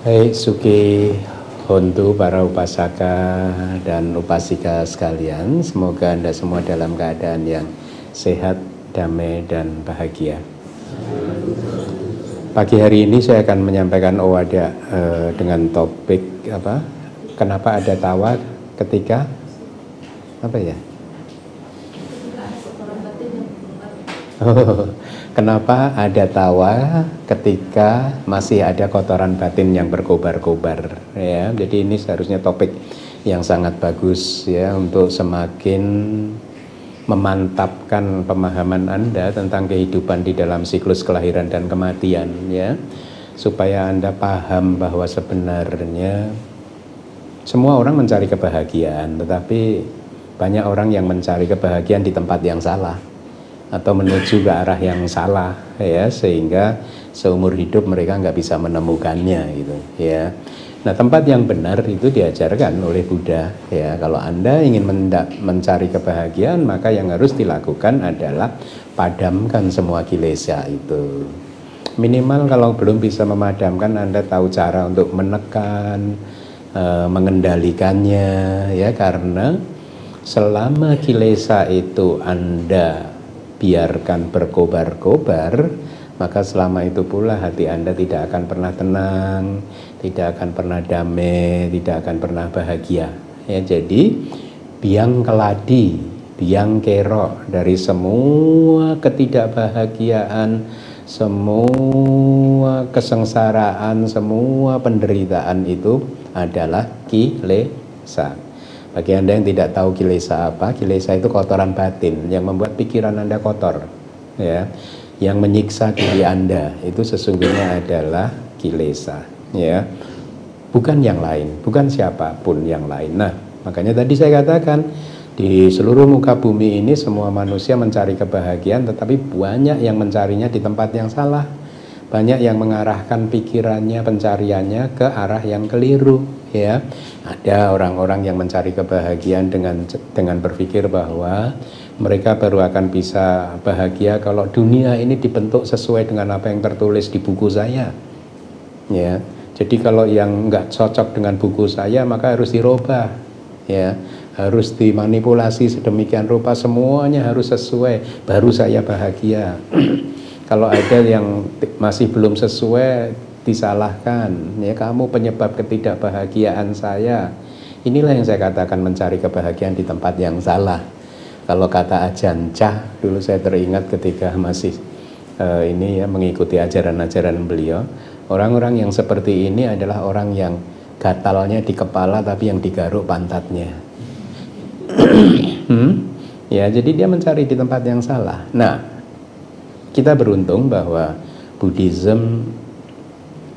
Hai Suki Hontu, para upasaka dan upasika sekalian, semoga Anda semua dalam keadaan yang sehat, damai, dan bahagia. Pagi hari ini saya akan menyampaikan Owada dengan topik apa? Kenapa ada tawa ketika apa ya? Kenapa ada tawa ketika masih ada kotoran batin yang berkobar-kobar, ya. Jadi ini seharusnya topik yang sangat bagus ya untuk semakin memantapkan pemahaman Anda tentang kehidupan di dalam siklus kelahiran dan kematian, ya. Supaya Anda paham bahwa sebenarnya semua orang mencari kebahagiaan, tetapi banyak orang yang mencari kebahagiaan di tempat yang salah atau menuju ke arah yang salah, ya, sehingga seumur hidup mereka nggak bisa menemukannya gitu, ya. Nah, tempat yang benar itu diajarkan oleh Buddha, ya. Kalau Anda ingin mencari kebahagiaan, maka yang harus dilakukan adalah padamkan semua kilesa itu. Minimal kalau belum bisa memadamkan, Anda tahu cara untuk menekan, mengendalikannya, ya, karena selama kilesa itu Anda biarkan berkobar-kobar, maka selama itu pula hati Anda tidak akan pernah tenang, tidak akan pernah damai, tidak akan pernah bahagia, ya. Jadi biang keladi, biang kerok dari semua ketidakbahagiaan, semua kesengsaraan, semua penderitaan itu adalah kilesa. Bagi Anda yang tidak tahu kilesa apa, kilesa itu kotoran batin yang membuat pikiran Anda kotor, ya. Yang menyiksa diri Anda itu sesungguhnya adalah kilesa, ya. Bukan yang lain, bukan siapapun yang lain. Nah, makanya tadi saya katakan di seluruh muka bumi ini semua manusia mencari kebahagiaan, tetapi banyak yang mencarinya di tempat yang salah. Banyak yang mengarahkan pikirannya, pencariannya ke arah yang keliru, ya. Ada orang-orang yang mencari kebahagiaan dengan berpikir bahwa mereka baru akan bisa bahagia kalau dunia ini dibentuk sesuai dengan apa yang tertulis di buku saya, ya. Jadi kalau yang nggak cocok dengan buku saya maka harus dirubah, ya. Harus dimanipulasi sedemikian rupa, semuanya harus sesuai baru saya bahagia. Kalau ada yang masih belum sesuai, disalahkan, ya, kamu penyebab ketidakbahagiaan saya. Inilah yang saya katakan mencari kebahagiaan di tempat yang salah. Kalau kata Ajahn Chah, dulu saya teringat ketika masih ini ya mengikuti ajaran-ajaran beliau, orang-orang yang seperti ini adalah orang yang gatalnya di kepala tapi yang digaruk pantatnya. Ya, jadi dia mencari di tempat yang salah. Nah, kita beruntung bahwa Buddhism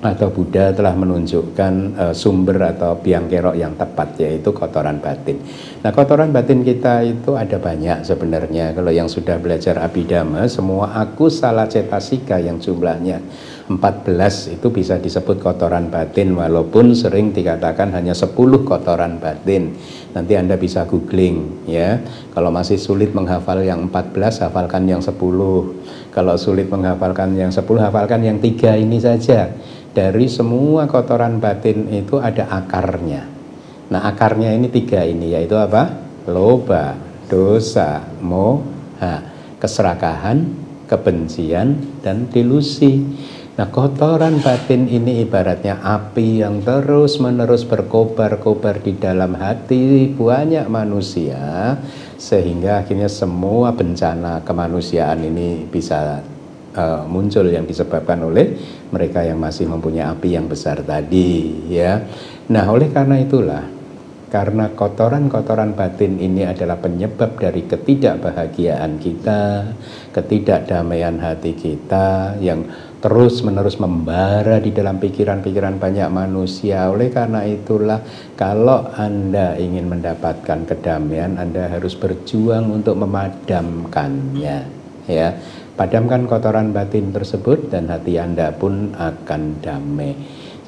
atau Buddha telah menunjukkan sumber atau biang kerok yang tepat, yaitu kotoran batin. Nah, kotoran batin kita itu ada banyak sebenarnya. Kalau yang sudah belajar Abhidhamma, semua akusala cetasika yang jumlahnya 14 itu bisa disebut kotoran batin, walaupun sering dikatakan hanya 10 kotoran batin. Nanti Anda bisa googling, ya. Kalau masih sulit menghafal yang 14, hafalkan yang 10. Kalau sulit menghafalkan yang 10, hafalkan yang 3 ini saja. Dari semua kotoran batin itu ada akarnya. Nah, akarnya ini 3 ini, yaitu apa? Loba, dosa, moha, keserakahan, kebencian, dan delusi. Nah, kotoran batin ini ibaratnya api yang terus-menerus berkobar-kobar di dalam hati banyak manusia, sehingga akhirnya semua bencana kemanusiaan ini bisa muncul yang disebabkan oleh mereka yang masih mempunyai api yang besar tadi, ya. Nah, oleh karena itulah, karena kotoran-kotoran batin ini adalah penyebab dari ketidakbahagiaan kita, ketidakdamaian hati kita yang terus-menerus membara di dalam pikiran-pikiran banyak manusia. Oleh karena itulah, kalau Anda ingin mendapatkan kedamaian, Anda harus berjuang untuk memadamkannya, ya. Padamkan kotoran batin tersebut dan hati Anda pun akan damai.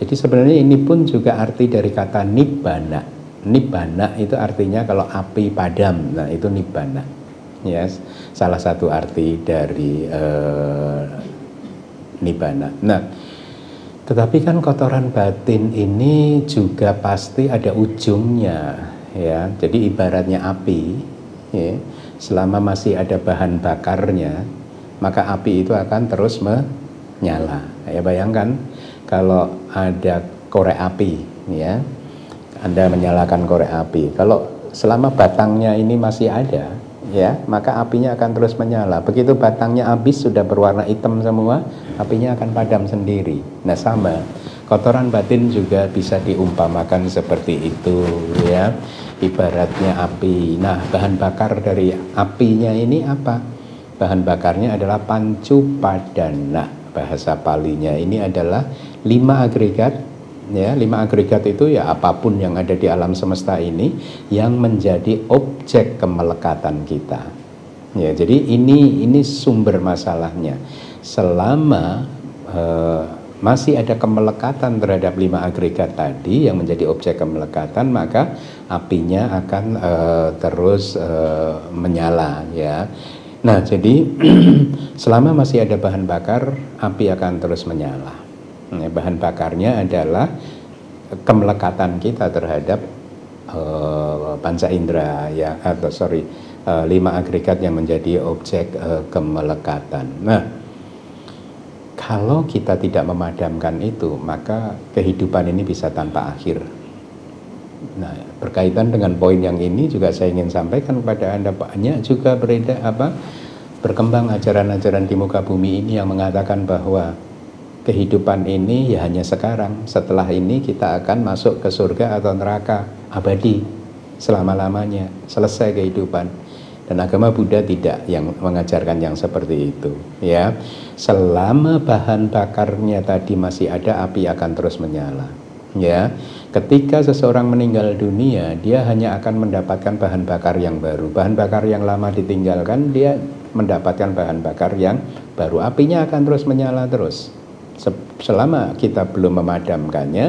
Jadi sebenarnya ini pun juga arti dari kata nibbana. Nibbana itu artinya kalau api padam, nah itu nibbana. Yes, salah satu arti dari nibbana. Nah, Tetapi kan kotoran batin ini juga pasti ada ujungnya, ya. Jadi ibaratnya api, ya, selama masih ada bahan bakarnya, maka api itu akan terus menyala. Ya, bayangkan kalau ada korek api, ya, Anda menyalakan korek api. Kalau selama batangnya ini masih ada, ya, maka apinya akan terus menyala. Begitu batangnya habis sudah berwarna hitam semua, apinya akan padam sendiri. Nah, sama kotoran batin juga bisa diumpamakan seperti itu, ya. Ibaratnya api. Nah, bahan bakar dari apinya ini apa? Bahan bakarnya adalah pancu padana. Bahasa Palinya ini adalah 5 agregat, ya. 5 agregat itu ya apapun yang ada di alam semesta ini yang menjadi objek kemelekatan kita. Ya, jadi ini sumber masalahnya. Selama masih ada kemelekatan terhadap 5 agregat tadi yang menjadi objek kemelekatan, maka apinya akan terus menyala, ya. Nah, jadi selama masih ada bahan bakar, api akan terus menyala. Nah, bahan bakarnya adalah kemelekatan kita terhadap panca indera, ya, atau 5 agregat yang menjadi objek kemelekatan. Nah, kalau kita tidak memadamkan itu, maka kehidupan ini bisa tanpa akhir. Nah, berkaitan dengan poin yang ini juga saya ingin sampaikan kepada Anda, banyak juga berkembang ajaran-ajaran di muka bumi ini yang mengatakan bahwa kehidupan ini ya hanya sekarang. Setelah ini kita akan masuk ke surga atau neraka abadi selama-lamanya, selesai kehidupan. Dan agama Buddha tidak yang mengajarkan yang seperti itu, ya. Selama bahan bakarnya tadi masih ada, api akan terus menyala, ya. Ketika seseorang meninggal dunia, dia hanya akan mendapatkan bahan bakar yang baru. Bahan bakar yang lama ditinggalkan, dia mendapatkan bahan bakar yang baru. Apinya akan terus menyala terus. Selama kita belum memadamkannya,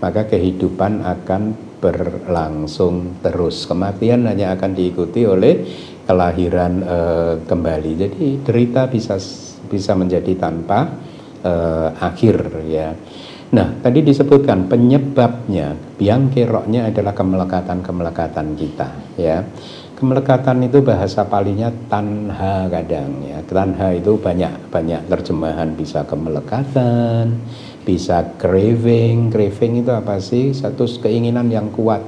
maka kehidupan akan berlangsung terus. Kematian hanya akan diikuti oleh kelahiran kembali. Jadi derita bisa menjadi tanpa akhir, ya. Nah, tadi disebutkan penyebabnya, biang keroknya adalah kemelekatan kita, ya. Kemelekatan itu bahasa Palinya tanha kadang, ya. Tanha itu banyak terjemahan, bisa kemelekatan, bisa craving. Craving itu apa sih? Satu keinginan yang kuat,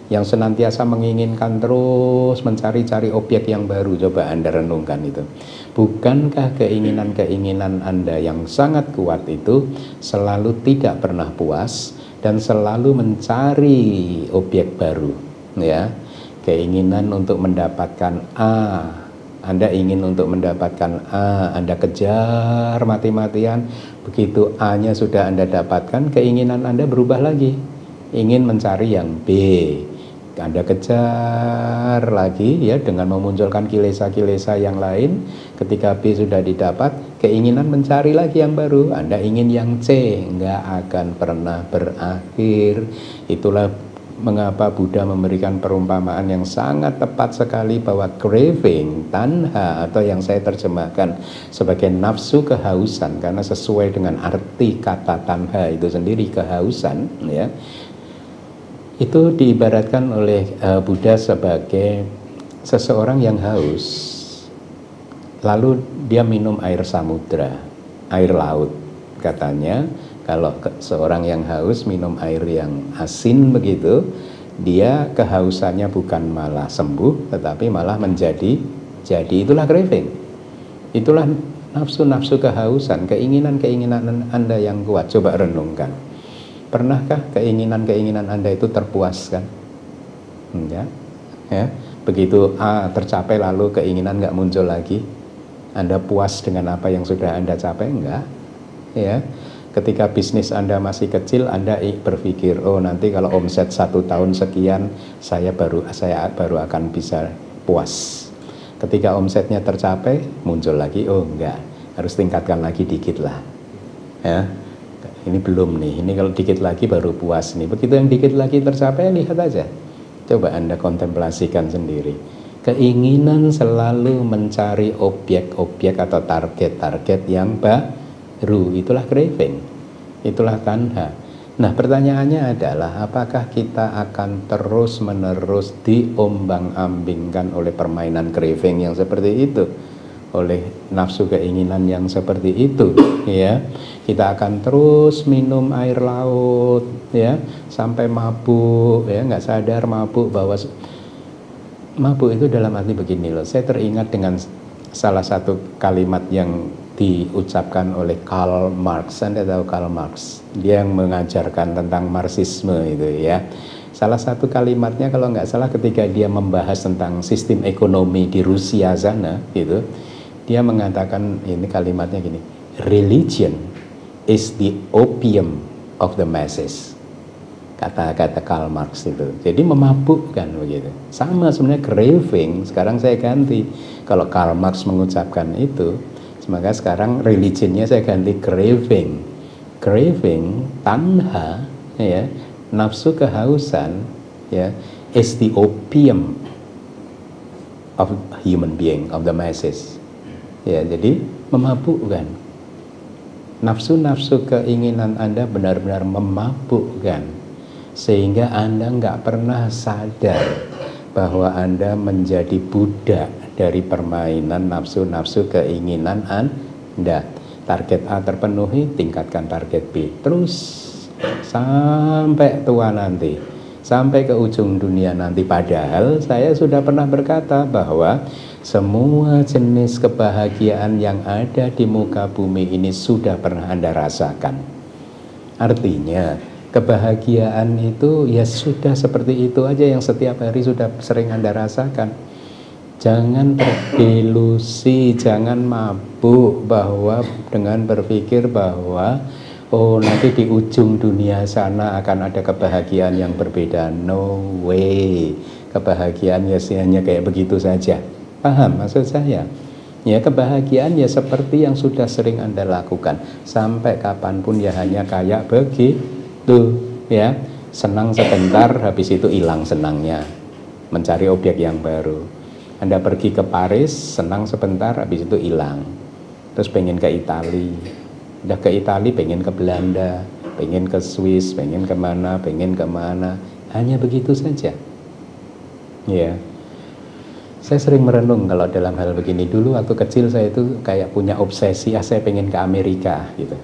yang senantiasa menginginkan terus mencari-cari objek yang baru. Coba Anda renungkan itu. Bukankah keinginan-keinginan Anda yang sangat kuat itu selalu tidak pernah puas dan selalu mencari objek baru, ya? Keinginan untuk mendapatkan A, Anda ingin untuk mendapatkan A, Anda kejar mati-matian. Begitu A-nya sudah Anda dapatkan, keinginan Anda berubah lagi, ingin mencari yang B. Anda kejar lagi, ya, dengan memunculkan kilesa-kilesa yang lain. Ketika B sudah didapat, keinginan mencari lagi yang baru. Anda ingin yang C, nggak akan pernah berakhir. Itulah mengapa Buddha memberikan perumpamaan yang sangat tepat sekali bahwa craving, tanha, atau yang saya terjemahkan sebagai nafsu kehausan, karena sesuai dengan arti kata tanha itu sendiri, kehausan, ya. Itu diibaratkan oleh Buddha sebagai seseorang yang haus, lalu dia minum air samudra, air laut. Katanya kalau seorang yang haus minum air yang asin begitu, dia kehausannya bukan malah sembuh, tetapi malah menjadi. Itulah craving, itulah nafsu-nafsu kehausan, keinginan-keinginan Anda yang kuat. Coba renungkan. Pernahkah keinginan-keinginan Anda itu terpuaskan? Enggak, ya. Begitu A tercapai lalu keinginan nggak muncul lagi. Anda puas dengan apa yang sudah Anda capai? Enggak, ya. Ketika bisnis Anda masih kecil, Anda berpikir, oh nanti kalau omset 1 tahun sekian, saya baru akan bisa puas. Ketika omsetnya tercapai, muncul lagi, oh enggak, harus tingkatkan lagi dikit lah, ya. Ini belum nih, ini kalau dikit lagi baru puas nih. Begitu yang dikit lagi tercapai, lihat aja. Coba Anda kontemplasikan sendiri. Keinginan selalu mencari objek-objek atau target-target yang baru, itulah craving. Itulah tanha. Nah, pertanyaannya adalah apakah kita akan terus-menerus diombang-ambingkan oleh permainan craving yang seperti itu, oleh nafsu keinginan yang seperti itu, ya. Kita akan terus minum air laut, ya, sampai mabuk, ya, nggak sadar mabuk, bahwa mabuk itu dalam arti begini loh. Saya teringat dengan salah satu kalimat yang diucapkan oleh Karl Marx. Anda tahu Karl Marx? Dia yang mengajarkan tentang Marxisme itu, ya. Salah satu kalimatnya kalau nggak salah ketika dia membahas tentang sistem ekonomi di Rusia sana, gitu, dia mengatakan ini kalimatnya gini: religion is the opium of the masses. Kata-kata Karl Marx itu. Jadi memabukkan begitu. Sama sebenarnya craving, sekarang saya ganti. Kalau Karl Marx mengucapkan itu, maka sekarang religionnya saya ganti craving. Craving, tanha, ya, nafsu kehausan, ya, is the opium of human being, of the masses. Ya, jadi memabukkan. Nafsu-nafsu keinginan Anda benar-benar memabukkan, sehingga Anda nggak pernah sadar bahwa Anda menjadi budak dari permainan nafsu-nafsu keinginan Anda. Target A terpenuhi, tingkatkan target B, terus sampai tua nanti, sampai ke ujung dunia nanti. Padahal saya sudah pernah berkata bahwa semua jenis kebahagiaan yang ada di muka bumi ini sudah pernah Anda rasakan. Artinya kebahagiaan itu ya sudah seperti itu aja yang setiap hari sudah sering Anda rasakan. Jangan terdelusi, jangan mabuk bahwa dengan berpikir bahwa oh nanti di ujung dunia sana akan ada kebahagiaan yang berbeda. No way. Kebahagiaan ya hanya kayak begitu saja. Paham maksud saya? Ya, kebahagiaan ya seperti yang sudah sering Anda lakukan. Sampai kapanpun ya hanya kayak begitu, ya. Senang sebentar, habis itu hilang senangnya, mencari objek yang baru. Anda pergi ke Paris, senang sebentar, habis itu hilang. Terus pengen ke Itali, udah ke Itali pengen ke Belanda, pengen ke Swiss, pengen kemana, hanya begitu saja. Ya, saya sering merenung kalau dalam hal begini. Dulu waktu kecil saya itu kayak punya obsesi, saya pengen ke Amerika, gitu.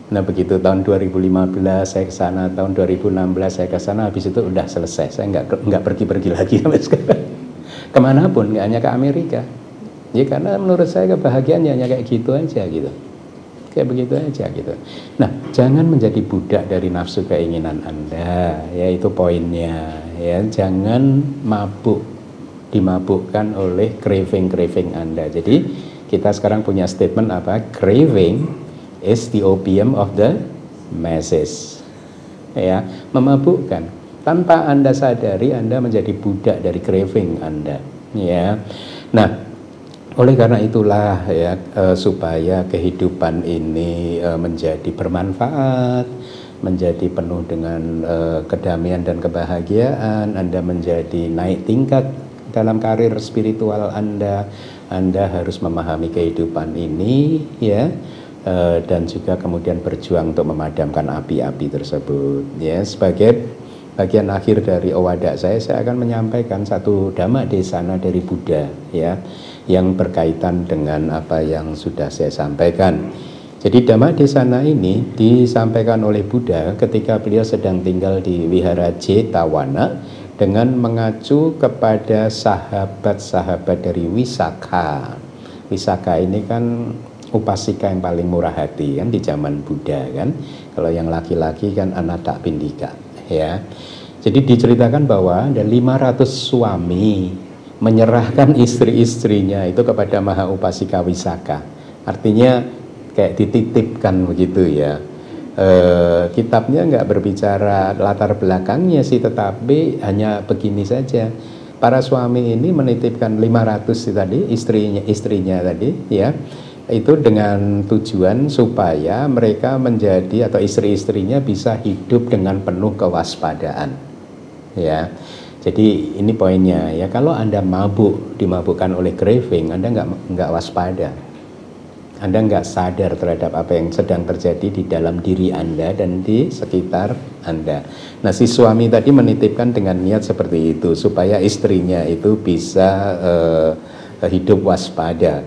Nah begitu tahun 2015 saya ke sana, tahun 2016 saya ke sana, habis itu udah selesai. Saya nggak pergi-pergi lagi sampai sekarang. Kemanapun, nggak hanya ke Amerika. Ya karena menurut saya kebahagiaan hanya kayak gitu aja, gitu. Kayak begitu aja, gitu. Nah, jangan menjadi budak dari nafsu keinginan Anda, ya itu poinnya. Ya, jangan dimabukkan oleh craving Anda. Jadi kita sekarang punya statement apa? Craving is the opium of the masses. Ya, memabukkan. Tanpa Anda sadari, Anda menjadi budak dari craving Anda. Ya, nah, oleh karena itulah ya, supaya kehidupan ini menjadi bermanfaat, menjadi penuh dengan kedamaian dan kebahagiaan, Anda menjadi naik tingkat dalam karir spiritual Anda harus memahami kehidupan ini, ya. Dan juga kemudian berjuang untuk memadamkan api-api tersebut, ya. Sebagai bagian akhir dari Owadak saya akan menyampaikan satu dhamma desana dari Buddha, ya, yang berkaitan dengan apa yang sudah saya sampaikan. Jadi dhamma desana ini disampaikan oleh Buddha ketika beliau sedang tinggal di Wihara Jetawana dengan mengacu kepada sahabat-sahabat dari Wisakha. Wisakha ini kan upasika yang paling murah hati kan di zaman Buddha kan. Kalau yang laki-laki kan Anathapindika, ya. Jadi diceritakan bahwa ada 500 suami menyerahkan istri-istrinya itu kepada Maha Upasika Wisakha. Artinya kayak dititipkan begitu, ya. Kitabnya nggak berbicara latar belakangnya sih, tetapi hanya begini saja. Para suami ini menitipkan 500 tadi istrinya tadi, ya. Itu dengan tujuan supaya mereka menjadi atau istri-istrinya bisa hidup dengan penuh kewaspadaan, ya. Jadi ini poinnya, ya. Kalau Anda dimabukkan oleh craving, Anda nggak waspada. Anda nggak sadar terhadap apa yang sedang terjadi di dalam diri Anda dan di sekitar Anda. Nah, si suami tadi menitipkan dengan niat seperti itu supaya istrinya itu bisa hidup waspada.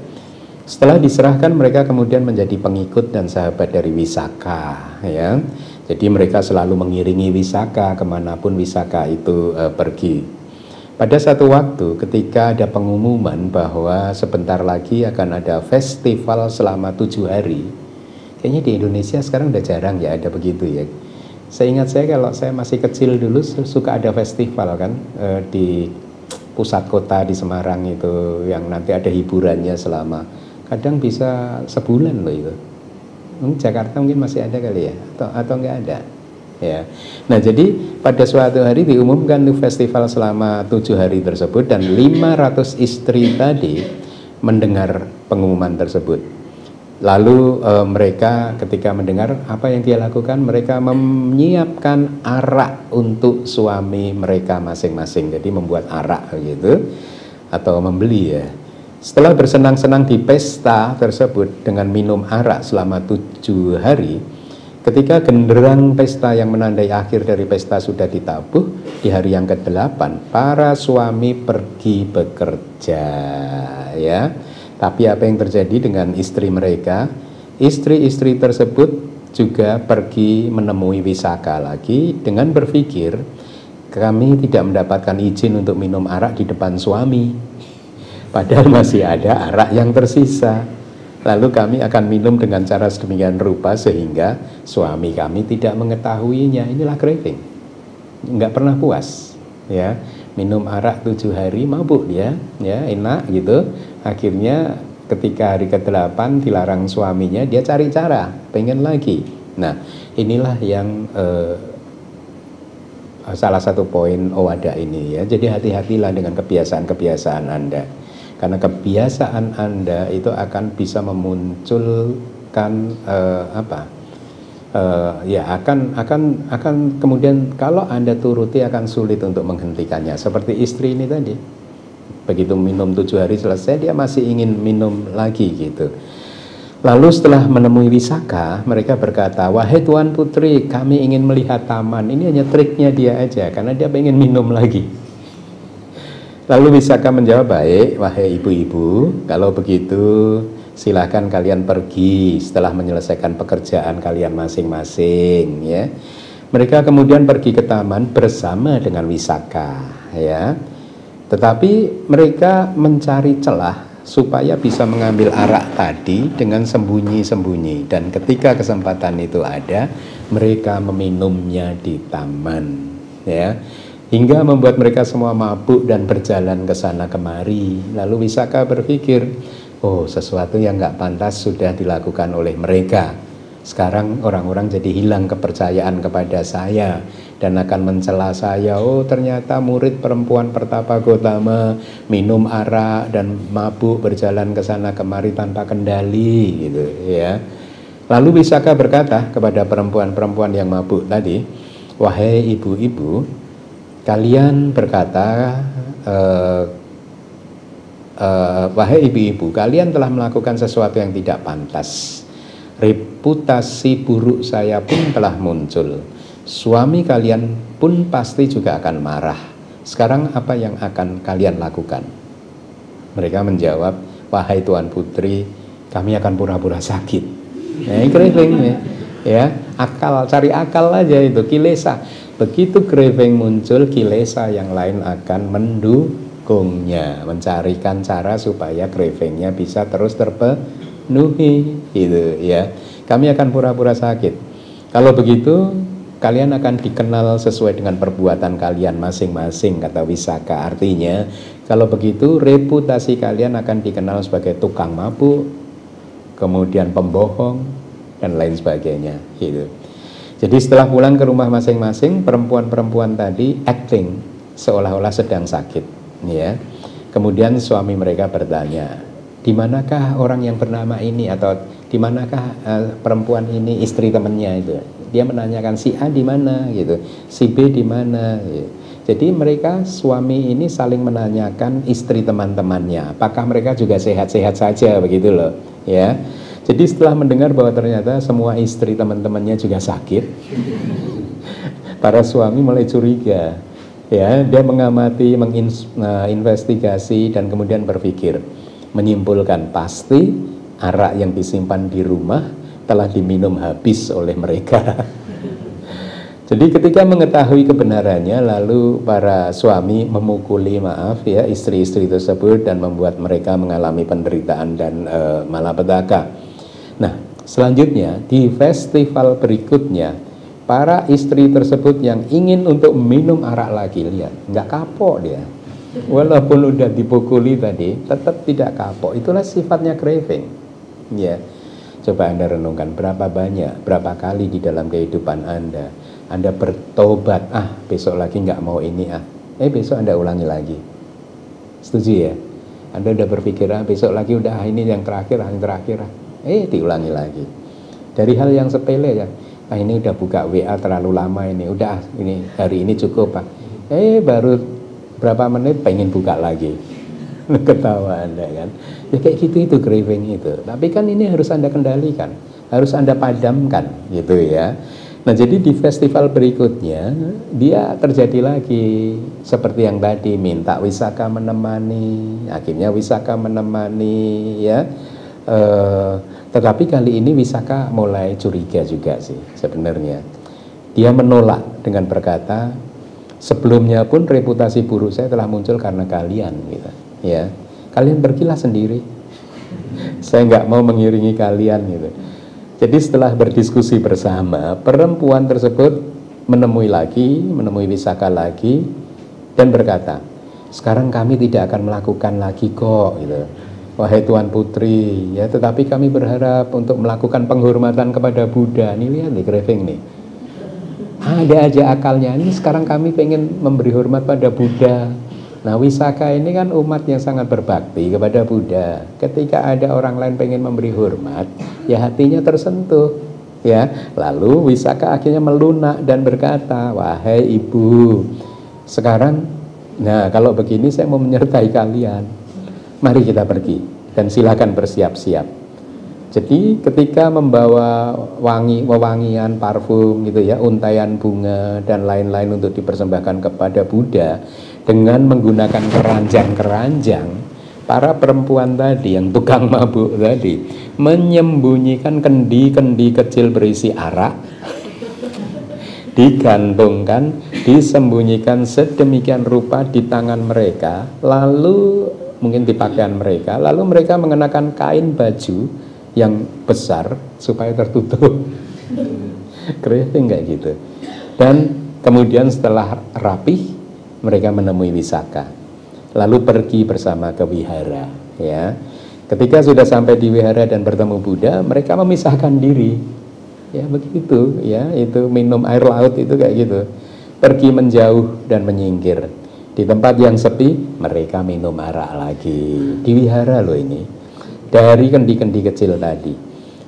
Setelah diserahkan, mereka kemudian menjadi pengikut dan sahabat dari Wisaka, ya. Jadi mereka selalu mengiringi Wisaka kemanapun Wisaka itu pergi. Pada satu waktu ketika ada pengumuman bahwa sebentar lagi akan ada festival selama 7 hari. Kayaknya di Indonesia sekarang udah jarang ya ada begitu ya. Seingat saya kalau saya masih kecil dulu suka ada festival kan di pusat kota di Semarang itu yang nanti ada hiburannya selama kadang bisa sebulan loh itu. Jakarta mungkin masih ada kali ya atau enggak ada ya. Nah, jadi pada suatu hari diumumkan tuh festival selama 7 hari tersebut dan 500 istri tadi mendengar pengumuman tersebut. Lalu mereka ketika mendengar apa yang dia lakukan, mereka menyiapkan arak untuk suami mereka masing-masing. Jadi membuat arak gitu atau membeli ya. Setelah bersenang-senang di pesta tersebut dengan minum arak selama 7 hari, ketika genderang pesta yang menandai akhir dari pesta sudah ditabuh, di hari yang ke-8, para suami pergi bekerja, ya. Tapi apa yang terjadi dengan istri mereka? Istri-istri tersebut juga pergi menemui Wisaka lagi dengan berpikir, kami tidak mendapatkan izin untuk minum arak di depan suami. Padahal masih ada arak yang tersisa. Lalu kami akan minum dengan cara sedemikian rupa sehingga suami kami tidak mengetahuinya. Inilah craving. Enggak pernah puas, ya. Minum arak 7 hari mabuk dia, ya, enak gitu. Akhirnya ketika hari ke-8 dilarang suaminya, dia cari cara, pengen lagi. Nah, inilah yang salah satu poin Owada ini ya. Jadi hati-hatilah dengan kebiasaan-kebiasaan Anda. Karena kebiasaan Anda itu akan bisa memunculkan akan kemudian kalau Anda turuti akan sulit untuk menghentikannya. Seperti istri ini tadi, begitu minum 7 hari selesai dia masih ingin minum lagi gitu. Lalu setelah menemui Wisaka, mereka berkata, wahai Tuan Putri, kami ingin melihat taman. Ini hanya triknya dia aja karena dia pengen minum lagi. Lalu Wisaka menjawab, baik wahai ibu-ibu, kalau begitu silahkan kalian pergi setelah menyelesaikan pekerjaan kalian masing-masing, ya. Mereka kemudian pergi ke taman bersama dengan Wisaka, ya. Tetapi mereka mencari celah supaya bisa mengambil arak tadi dengan sembunyi-sembunyi, dan ketika kesempatan itu ada, mereka meminumnya di taman, ya. Hingga membuat mereka semua mabuk dan berjalan ke sana kemari. Lalu Wisaka berpikir, oh, sesuatu yang nggak pantas sudah dilakukan oleh mereka. Sekarang orang-orang jadi hilang kepercayaan kepada saya dan akan mencela saya. Oh, ternyata murid perempuan Pertapa Gotama minum arak dan mabuk berjalan ke sana kemari tanpa kendali, gitu ya. Lalu Wisaka berkata kepada perempuan-perempuan yang mabuk tadi, wahai ibu-ibu, kalian berkata, wahai ibu-ibu, kalian telah melakukan sesuatu yang tidak pantas. Reputasi buruk saya pun telah muncul. Suami kalian pun pasti juga akan marah. Sekarang apa yang akan kalian lakukan? Mereka menjawab, wahai Tuan Putri, kami akan pura-pura sakit. Nah, craving ya, akal, cari akal aja itu, kilesa. Begitu craving muncul, kilesa yang lain akan mendukungnya, mencarikan cara supaya cravingnya bisa terus terpenuhi, gitu ya. Kami akan pura-pura sakit. Kalau begitu, kalian akan dikenal sesuai dengan perbuatan kalian masing-masing, kata Wisaka. Artinya, kalau begitu reputasi kalian akan dikenal sebagai tukang mabuk, kemudian pembohong, dan lain sebagainya, gitu. Jadi setelah pulang ke rumah masing-masing, perempuan-perempuan tadi acting seolah-olah sedang sakit, ya. Kemudian suami mereka bertanya, di manakah orang yang bernama ini, atau di manakah perempuan ini, istri temannya itu. Dia menanyakan si A di mana, gitu, si B di mana. Gitu. Jadi mereka suami ini saling menanyakan istri teman-temannya, apakah mereka juga sehat-sehat saja, begitu loh, ya. Jadi setelah mendengar bahwa ternyata semua istri teman-temannya juga sakit, para suami mulai curiga. Ya, dia mengamati, menginvestigasi dan kemudian berpikir, menyimpulkan pasti arak yang disimpan di rumah telah diminum habis oleh mereka. Jadi ketika mengetahui kebenarannya, lalu para suami memukuli, maaf ya, istri-istri tersebut dan membuat mereka mengalami penderitaan dan malapetaka. Nah, selanjutnya di festival berikutnya, para istri tersebut yang ingin untuk minum arak lagi, lihat, nggak kapok dia. Walaupun udah dipukuli tadi, tetap tidak kapok. Itulah sifatnya craving. Ya, coba Anda renungkan berapa banyak, berapa kali di dalam kehidupan Anda bertobat, besok lagi nggak mau ini, besok Anda ulangi lagi. Setuju ya? Anda udah berpikir, besok lagi udah ini yang terakhir, diulangi lagi. Dari hal yang sepele ya, ini udah buka WA terlalu lama ini, udah ini hari ini cukup Pak. Baru berapa menit pengen buka lagi. Ketawa Anda kan. Ya kayak gitu itu craving itu. Tapi kan ini harus Anda kendalikan, harus Anda padamkan gitu ya. Nah, jadi di festival berikutnya dia terjadi lagi seperti yang tadi, minta Wisaka menemani, akhirnya Wisaka menemani ya. Tetapi kali ini Wisaka mulai curiga juga sih sebenarnya. Dia menolak dengan berkata, sebelumnya pun reputasi buruk saya telah muncul karena kalian gitu. Ya, kalian pergilah sendiri. Saya nggak mau mengiringi kalian gitu. Jadi setelah berdiskusi bersama, perempuan tersebut menemui Wisaka lagi dan berkata, sekarang kami tidak akan melakukan lagi kok gitu. Wahai Tuan Putri, ya, tetapi kami berharap untuk melakukan penghormatan kepada Buddha. Ini lihat nih craving nih. Ada aja akalnya. Ini sekarang kami pengen memberi hormat pada Buddha. Nah, Wisaka ini kan umat yang sangat berbakti kepada Buddha. Ketika ada orang lain pengen memberi hormat, ya hatinya tersentuh. Ya, lalu Wisaka akhirnya melunak dan berkata, wahai ibu, sekarang, nah kalau begini saya mau menyertai kalian. Mari kita pergi dan silakan bersiap-siap. Jadi ketika membawa wewangian, parfum gitu ya, untaian bunga dan lain-lain untuk dipersembahkan kepada Buddha dengan menggunakan keranjang-keranjang, para perempuan tadi yang tukang mabuk tadi menyembunyikan kendi-kendi kecil berisi arak, digantungkan, disembunyikan sedemikian rupa di tangan mereka, lalu mungkin di pakaian mereka, lalu mereka mengenakan kain baju yang besar supaya tertutup. Craving kayak gitu. Dan kemudian setelah rapih, mereka menemui Wisaka, lalu pergi bersama ke wihara ya. Ketika sudah sampai di wihara dan bertemu Buddha, mereka memisahkan diri ya, begitu ya. Itu minum air laut itu kayak gitu, pergi menjauh dan menyingkir. Di tempat yang sepi mereka minum arak lagi di wihara loh ini, dari kendi-kendi kecil tadi.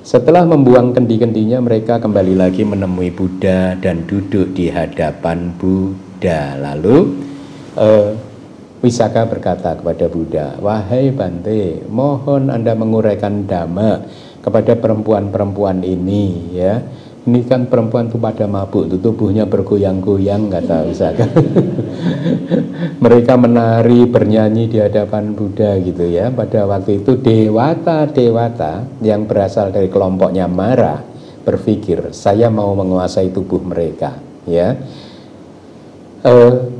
Setelah membuang kendi-kendinya, mereka kembali lagi menemui Buddha dan duduk di hadapan Buddha. Lalu Wisaka berkata kepada Buddha, wahai Bante, mohon Anda menguraikan dhamma kepada perempuan-perempuan ini ya. Ini kan perempuan tuh pada mabuk, tuh tubuhnya bergoyang-goyang, kata Wisaka. Mereka menari, bernyanyi di hadapan Buddha gitu ya. Pada waktu itu dewata-dewata yang berasal dari kelompoknya Mara berpikir, saya mau menguasai tubuh mereka ya.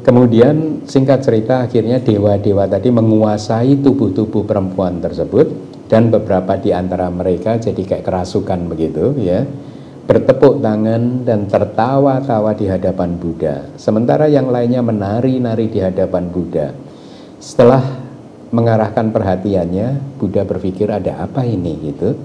Kemudian singkat cerita, akhirnya dewa-dewa tadi menguasai tubuh-tubuh perempuan tersebut, dan beberapa di antara mereka jadi kayak kerasukan begitu ya, bertepuk tangan dan tertawa-tawa di hadapan Buddha, sementara yang lainnya menari-nari di hadapan Buddha. Setelah mengarahkan perhatiannya, Buddha berpikir ada apa ini gitu.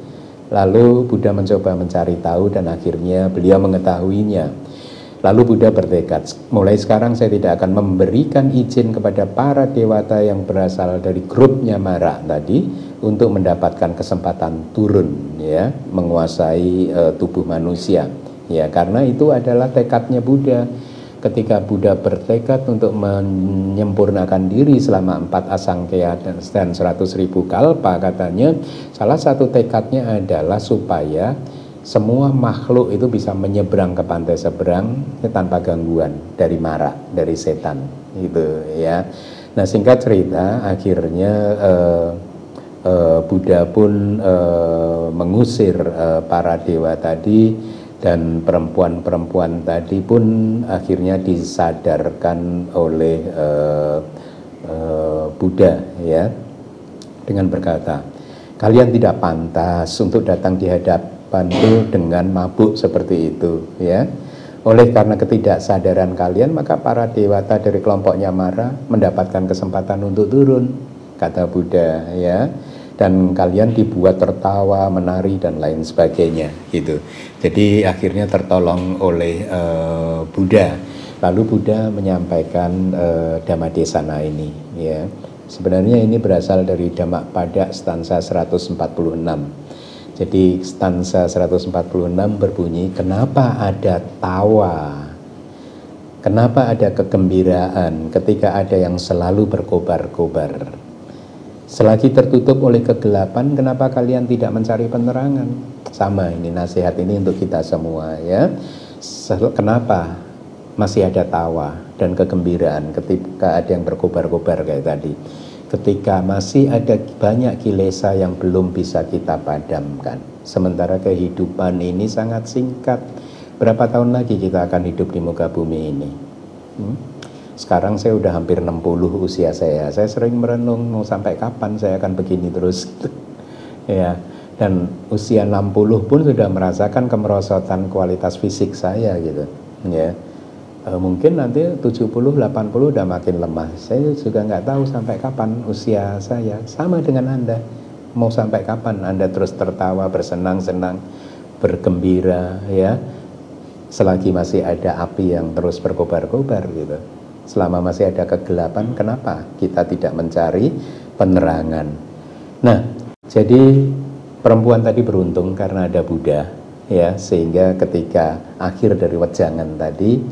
Lalu Buddha mencoba mencari tahu dan akhirnya beliau mengetahuinya. Lalu Buddha bertekad, mulai sekarang saya tidak akan memberikan izin kepada para dewata yang berasal dari grupnya Mara tadi untuk mendapatkan kesempatan turun ya, menguasai tubuh manusia ya, karena itu adalah tekadnya Buddha. ketika Buddha bertekad untuk menyempurnakan diri selama 4 asangkaya dan 100.000 kalpa, katanya salah satu tekadnya adalah supaya semua makhluk itu bisa menyeberang ke pantai seberang tanpa gangguan dari mara, dari setan, gitu ya. Nah, singkat cerita, akhirnya Buddha pun mengusir para dewa tadi, dan perempuan-perempuan tadi pun akhirnya disadarkan oleh Buddha ya, dengan berkata, kalian tidak pantas untuk datang di hadapanku dengan mabuk seperti itu ya. Oleh karena ketidaksadaran kalian, maka para dewata dari kelompoknya Mara mendapatkan kesempatan untuk turun, kata Buddha ya. Dan kalian dibuat tertawa, menari dan lain sebagainya gitu. Jadi akhirnya tertolong oleh Buddha. Lalu Buddha menyampaikan Dhammadesana ini ya. Sebenarnya ini berasal dari Dhammapada stanza 146. Jadi stanza 146 berbunyi, kenapa ada tawa, kenapa ada kegembiraan ketika ada yang selalu berkobar-kobar? Selagi tertutup oleh kegelapan, kenapa kalian tidak mencari penerangan? Sama, ini nasihat ini untuk kita semua ya. Kenapa masih ada tawa dan kegembiraan ketika ada yang berkobar-kobar kayak tadi? Ketika masih ada banyak kilesa yang belum bisa kita padamkan. Sementara kehidupan ini sangat singkat. Berapa tahun lagi kita akan hidup di muka bumi ini? Sekarang saya udah hampir 60 usia saya. Saya sering merenung mau sampai kapan saya akan begini terus. Ya, dan usia 60 pun sudah merasakan kemerosotan kualitas fisik saya gitu. Ya. Mungkin nanti 70, 80 udah makin lemah. Saya juga nggak tahu sampai kapan usia saya. Sama dengan Anda. Mau sampai kapan Anda terus tertawa, bersenang-senang, bergembira ya. Selagi masih ada api yang terus berkobar-kobar gitu. Selama masih ada kegelapan, kenapa kita tidak mencari penerangan? Nah, jadi perempuan tadi beruntung karena ada Buddha ya, sehingga ketika akhir dari wejangan tadi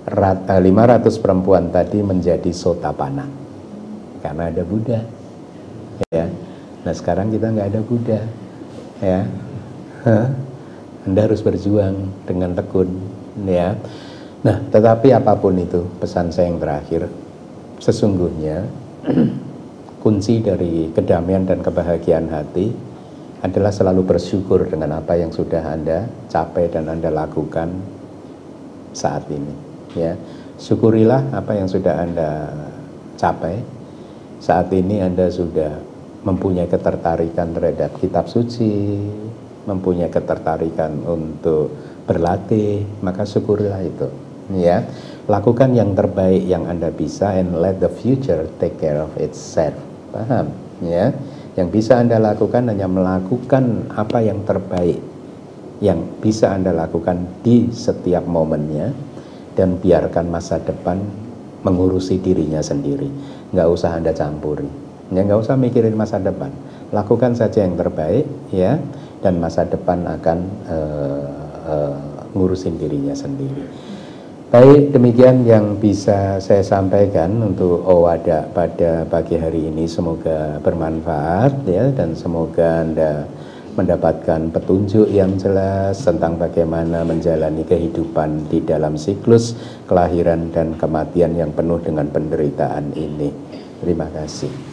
500 perempuan tadi menjadi Sotapanna karena ada Buddha ya. Nah, sekarang kita nggak ada Buddha ya. Anda harus berjuang dengan tekun ya. Nah, tetapi apapun itu, pesan saya yang terakhir, sesungguhnya kunci dari kedamaian dan kebahagiaan hati adalah selalu bersyukur dengan apa yang sudah Anda capai dan Anda lakukan saat ini ya. Syukurilah apa yang sudah Anda capai. Saat ini Anda sudah mempunyai ketertarikan terhadap kitab suci, mempunyai ketertarikan untuk berlatih, maka syukurilah itu ya. Lakukan yang terbaik yang Anda bisa, and let the future take care of itself. Paham ya? Yang bisa Anda lakukan hanya melakukan apa yang terbaik yang bisa Anda lakukan di setiap momennya, dan biarkan masa depan mengurusi dirinya sendiri. Nggak usah Anda campuri ya, nggak usah mikirin masa depan. Lakukan saja yang terbaik ya, dan masa depan akan ngurusin dirinya sendiri. Baik, demikian yang bisa saya sampaikan untuk Owada pada pagi hari ini. Semoga bermanfaat ya, dan semoga Anda mendapatkan petunjuk yang jelas tentang bagaimana menjalani kehidupan di dalam siklus kelahiran dan kematian yang penuh dengan penderitaan ini. Terima kasih.